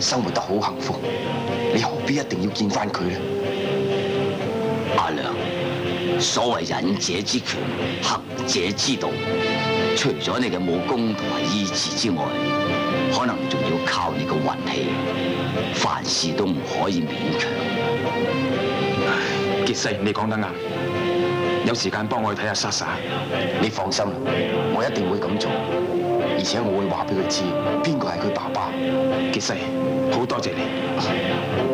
生活得好幸福，你何必一定要見翻佢呢？阿娘，所謂忍者之權，行者之道，除咗你嘅武功同埋醫治之外，可能仲要靠你嘅運氣，凡事都唔可以勉強。傑西，你講得啱，有時間幫我去睇下莎莎。你放心，我一定會咁做，而且我會話俾佢知邊個係佢爸爸。傑西，好多謝你。